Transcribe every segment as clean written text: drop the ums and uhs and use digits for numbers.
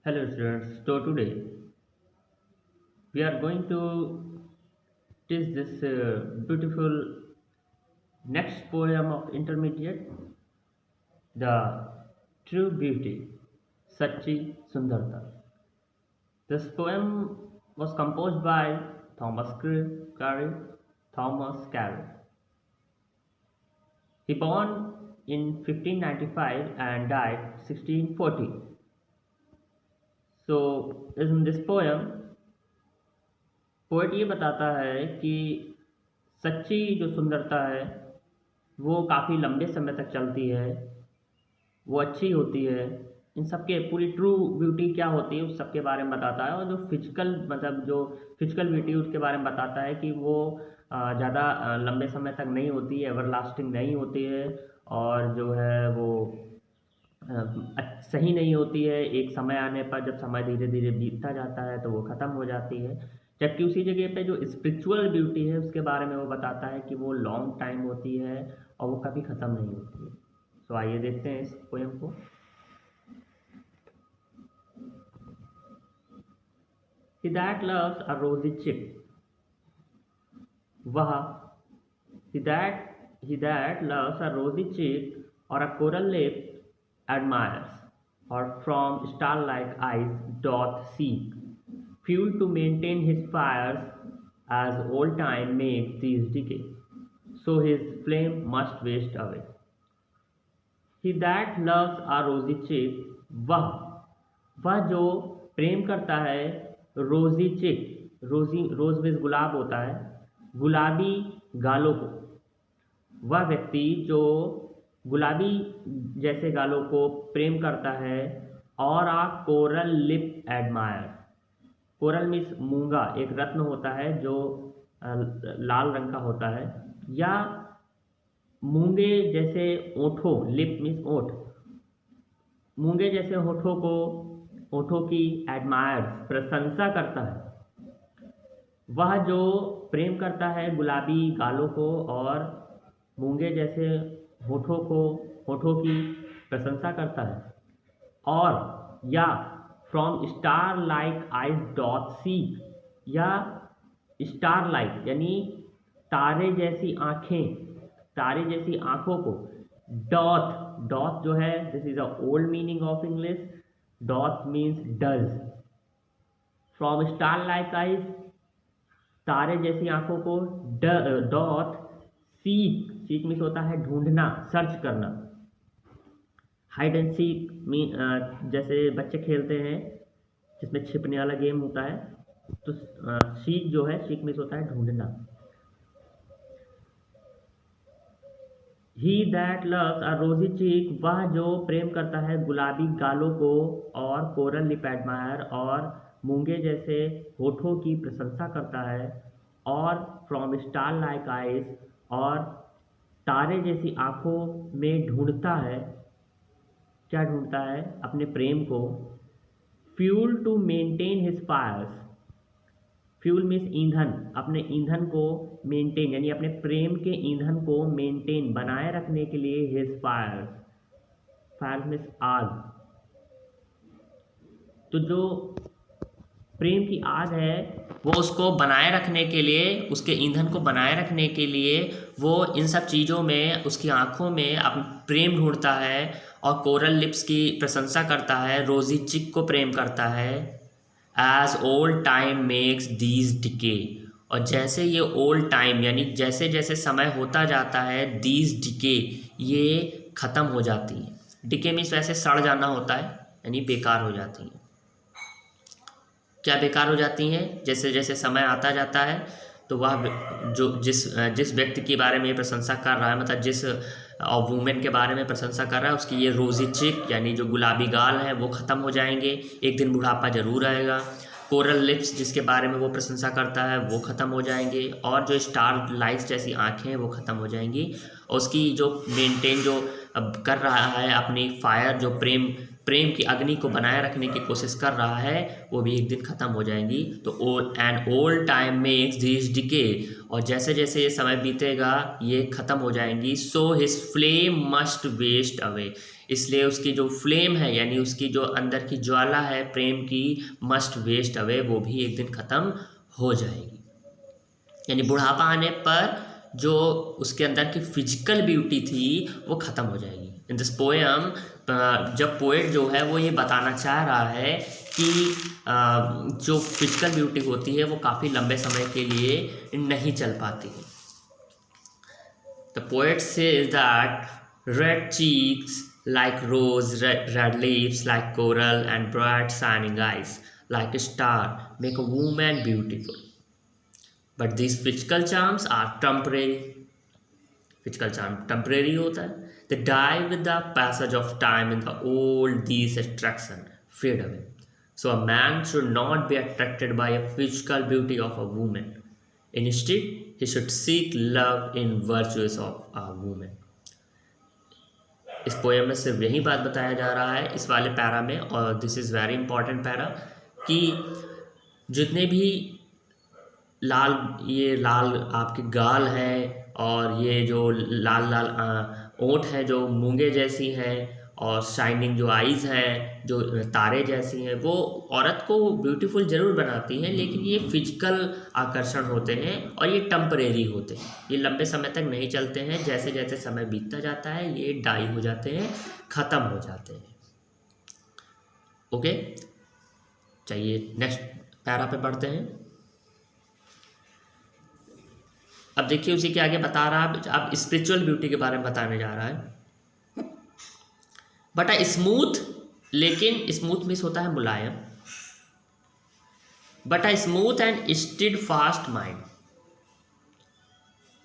Hello students, so today we are going to teach this beautiful next poem of intermediate, The True Beauty, Sachi Sundarta. This poem was composed by Thomas Carey. Thomas Carey. He born in 1595 and died 1640. So in this poem, poet ये बताता है कि सच्ची जो सुंदरता है वो काफ़ी लंबे समय तक चलती है, वो अच्छी होती है। इन सब के पूरी ट्रू ब्यूटी क्या होती है उस सब के बारे में बताता है, और जो फिजिकल ब्यूटी उसके बारे में बताता है कि वो ज़्यादा लंबे समय तक नहीं होती है, एवरलास्टिंग नहीं होती है, और जो है वो सही नहीं होती है। एक समय आने पर जब समय धीरे धीरे बीतता जाता है तो वो ख़त्म हो जाती है। जबकि उसी जगह पे जो स्पिरिचुअल ब्यूटी है उसके बारे में वो बताता है कि वो लॉन्ग टाइम होती है और वो कभी ख़त्म नहीं होती है। तो आइए देखते हैं इस पोएम को। He that loves a rosy chick, वह he that loves a rosy cheek or a coral lip admires, or from star-like eyes doth seek fuel to maintain his fires, as old time makes these decay, so his flame must waste away. He that loves a rosy cheek, वह जो प्रेम करता है रोजी चिक, रोज में गुलाब होता है, गुलाबी गालों को, वह व्यक्ति जो गुलाबी जैसे गालों को प्रेम करता है, और a coral lip admire, coral means मूंगा, एक रत्न होता है जो लाल रंग का होता है, या मूंगे जैसे ओठों, लिप मीन्स ओठ, मूंगे जैसे ओठों की एडमायर प्रशंसा करता है। वह जो प्रेम करता है गुलाबी गालों को और मूंगे जैसे होठों की प्रशंसा करता है, और या from star like eyes doth seek, या स्टार लाइक यानी तारे जैसी आँखों को, डॉथ जो है, this is a old meaning of English, doth means does, from star like eyes तारे जैसी आँखों को, डॉथ सीक मीन्स होता है ढूंढना, सर्च करना। हाइड एंड सीक जैसे बच्चे खेलते हैं जिसमें छिपने वाला गेम होता है, तो सीक जो है, सीक मीन्स होता है ढूंढना। He that loves a rosy cheek, वह जो प्रेम करता है गुलाबी गालों को और कोरल लिप एडमायर, और मूंगे जैसे होठों की प्रशंसा करता है, और फ्रॉम स्टार लाइक आइज, और तारे जैसी आँखों में ढूंढता है, क्या ढूंढता है? अपने प्रेम को। Fuel to maintain his fires, fuel means ईंधन, अपने ईंधन को मेंटेन यानी अपने प्रेम के ईंधन को मेंटेन बनाए रखने के लिए, हिज फायर्स, फायर्स मीन्स आग। तो जो प्रेम की आग है वो उसको बनाए रखने के लिए, उसके ईंधन को बनाए रखने के लिए वो इन सब चीज़ों में, उसकी आँखों में अपना प्रेम ढूंढता है, और कोरल लिप्स की प्रशंसा करता है, रोजी चिक को प्रेम करता है। As old time makes these decay, और जैसे ये ओल्ड टाइम यानी जैसे जैसे समय होता जाता है, दीज डिके ये ख़त्म हो जाती है। डिके मीन्स वैसे सड़ जाना होता है, यानी बेकार हो जाती हैं। क्या बेकार हो जाती हैं? जैसे जैसे समय आता जाता है तो वह जो जिस व्यक्ति के बारे में प्रशंसा कर रहा है, मतलब जिस वुमेन के बारे में प्रशंसा कर रहा है, उसकी ये रोजी चिक यानी जो गुलाबी गाल है वो ख़त्म हो जाएंगे, एक दिन बुढ़ापा जरूर आएगा। कोरल लिप्स जिसके बारे में वो प्रशंसा करता है वो ख़त्म हो जाएंगे, और जो स्टार लाइट्स जैसी आँखें हैं वो ख़त्म हो जाएंगी। और उसकी जो मेंटेन जो कर रहा है अपनी फायर, जो प्रेम प्रेम की अग्नि को बनाए रखने की कोशिश कर रहा है वो भी एक दिन ख़त्म हो जाएंगी। तो an old time makes this decay, और जैसे जैसे ये समय बीतेगा ये ख़त्म हो जाएंगी। So his flame must waste away, इसलिए उसकी जो फ्लेम है यानी उसकी जो अंदर की ज्वाला है प्रेम की, मस्ट वेस्ट अवे, वो भी एक दिन ख़त्म हो जाएगी। यानी बुढ़ापा आने पर जो उसके अंदर की फिजिकल ब्यूटी थी वो ख़त्म हो जाएगी। इन दिस पोएम जब पोएट जो है वो ये बताना चाह रहा है कि जो फिजिकल ब्यूटी होती है वो काफ़ी लंबे समय के लिए नहीं चल पाती है। The poet says that red cheeks like rose, red lips like coral, and bright shining eyes like a star make a woman beautiful. But these physical charms are temporary. Physical charm temporary होता है. They die with the passage of time, and the old these attraction fade away. So a man should not be attracted by a physical beauty of a woman. Instead, he should seek love in virtues of a woman. इस poem में सिर्फ यही बात बताया जा रहा है इस वाले पैरा में, और this is very important para, कि जितने भी ये लाल आपके गाल हैं और ये जो लाल लाल ओंठ हैं जो मूंगे जैसी हैं, और शाइनिंग जो आइज़ हैं जो तारे जैसी हैं, वो औरत को ब्यूटीफुल ज़रूर बनाती हैं, लेकिन ये फिजिकल आकर्षण होते हैं और ये टेम्परेरी होते हैं, ये लंबे समय तक नहीं चलते हैं। जैसे जैसे समय बीतता जाता है ये डाई हो जाते हैं, ख़त्म हो जाते हैं। ओके, चलिए नेक्स्ट पैरा पे बढ़ते हैं। अब देखिए उसी के आगे बता रहा है, अब स्पिरिचुअल ब्यूटी के बारे में बताने जा रहा है। बट स्मूथ, लेकिन स्मूथ मीन्स होता है मुलायम, but a smooth and steady fast mind,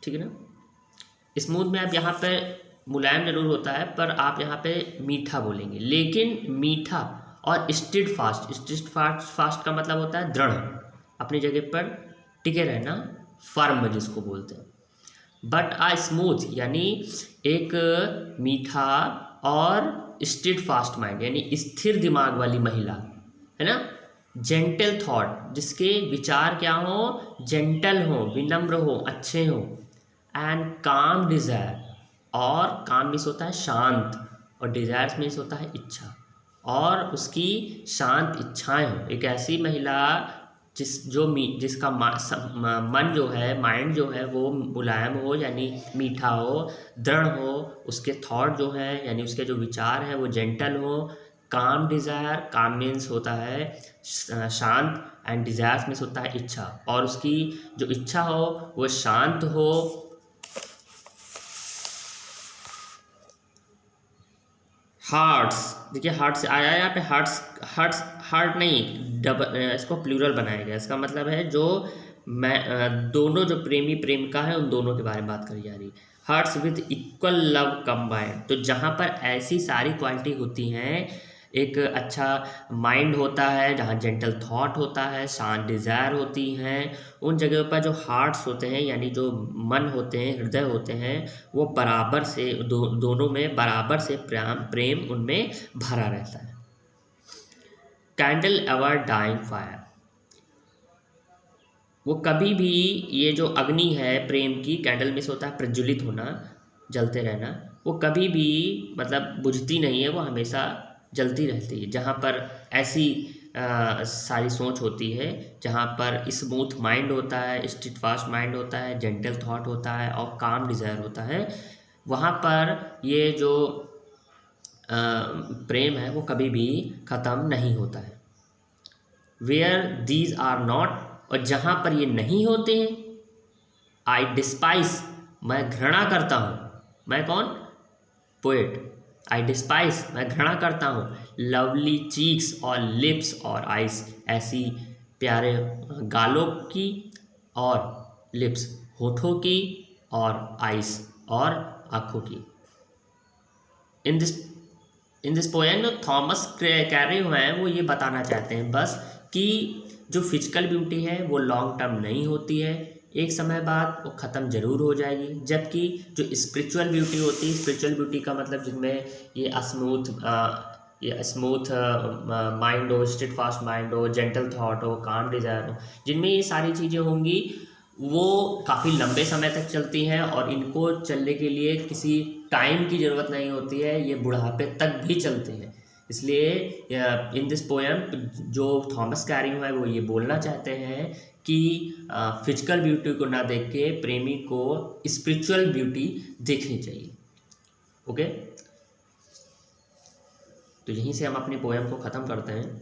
ठीक है ना। स्मूथ में आप यहाँ पे मुलायम जरूर होता है, पर आप यहाँ पे मीठा बोलेंगे, लेकिन मीठा और स्टिड फास्ट का मतलब होता है दृढ़, अपनी जगह पर टिके रहना, फर्म जिसको बोलते हैं। बट आ स्मूथ यानी एक मीठा और स्टिड फास्ट माइंड यानी स्थिर दिमाग वाली महिला, है ना। जेंटल थॉट, जिसके विचार क्या हो, जेंटल हो, विनम्र हो, अच्छे हो। एंड काम डिज़ायर, और काम मीन्स होता है शांत, और डिज़ायर्स मीन्स होता है इच्छा, और उसकी शांत इच्छाएं हो। एक ऐसी महिला जिसका मन जो है, माइंड जो है वो मुलायम हो यानी मीठा हो, दृढ़ हो, उसके थॉट जो है यानी उसके जो विचार हैं वो जेंटल हो। काम डिज़ायर, काम मीन्स होता है शांत, एंड डिज़ायर्स मीन्स होता है इच्छा, और उसकी जो इच्छा हो वो शांत हो। हार्ट्स, देखिए हार्ट से आया यहाँ पे, हार्ट नहीं, डबल, इसको प्लूरल बनाया गया। इसका मतलब है जो दोनों जो प्रेमी प्रेमिका है उन दोनों के बारे में बात करी जा रही है। Hearts with equal love combined, तो जहाँ पर ऐसी सारी क्वालिटी होती हैं, एक अच्छा माइंड होता है, जहाँ जेंटल थॉट होता है, शांत डिज़ायर होती हैं, उन जगहों पर जो हार्ट्स होते हैं यानी जो मन होते हैं, हृदय होते हैं, वो बराबर से दोनों में बराबर से प्रेम उनमें भरा रहता है। कैंडल एवर डाइंग फायर, वो कभी भी, ये जो अग्नि है प्रेम की, कैंडल में से होता है प्रज्वलित होना, जलते रहना, वो कभी भी मतलब बुझती नहीं है, वो हमेशा जलती रहती है। जहाँ पर ऐसी सारी सोच होती है, जहाँ पर स्मूथ माइंड होता है, स्टिड फास्ट माइंड होता है, जेंटल थॉट होता है, और काम डिज़ायर होता है, वहाँ पर ये जो प्रेम है वो कभी भी ख़त्म नहीं होता है। वेयर दीज आर नॉट, और जहाँ पर ये नहीं होते हैं, आई डिस्पाइस, मैं घृणा करता हूँ। मैं कौन? पोएट। आई डिस्पाइस, मैं घृणा करता हूँ। लवली चीक्स और लिप्स और आइस, ऐसी प्यारे गालों की और लिप्स, होठों की, और आइस और आँखों की। इन दिस पोएम थॉमस कैरे हुए हैं, वो ये बताना चाहते हैं बस कि जो फिजिकल ब्यूटी है वो लॉन्ग टर्म नहीं होती है, एक समय बाद वो ख़त्म ज़रूर हो जाएगी। जबकि जो स्पिरिचुअल ब्यूटी होती है, स्पिरिचुअल ब्यूटी का मतलब जिनमें ये स्मूथ या स्मूथ माइंड हो, स्ट्रेट फास्ट माइंड हो, जेंटल थॉट हो, काम डिज़ायर हो, जिनमें ये सारी चीज़ें होंगी वो काफ़ी लंबे समय तक चलती हैं और इनको चलने के लिए किसी टाइम की ज़रूरत नहीं होती है, ये बुढ़ापे तक भी चलते हैं। इसलिए इन दिस पोएम जो थॉमस कैरिंग है वो ये बोलना चाहते हैं कि फिजिकल ब्यूटी को ना देख के प्रेमी को स्पिरिचुअल ब्यूटी देखनी चाहिए। ओके, तो यहीं से हम अपनी पोएम को ख़त्म करते हैं।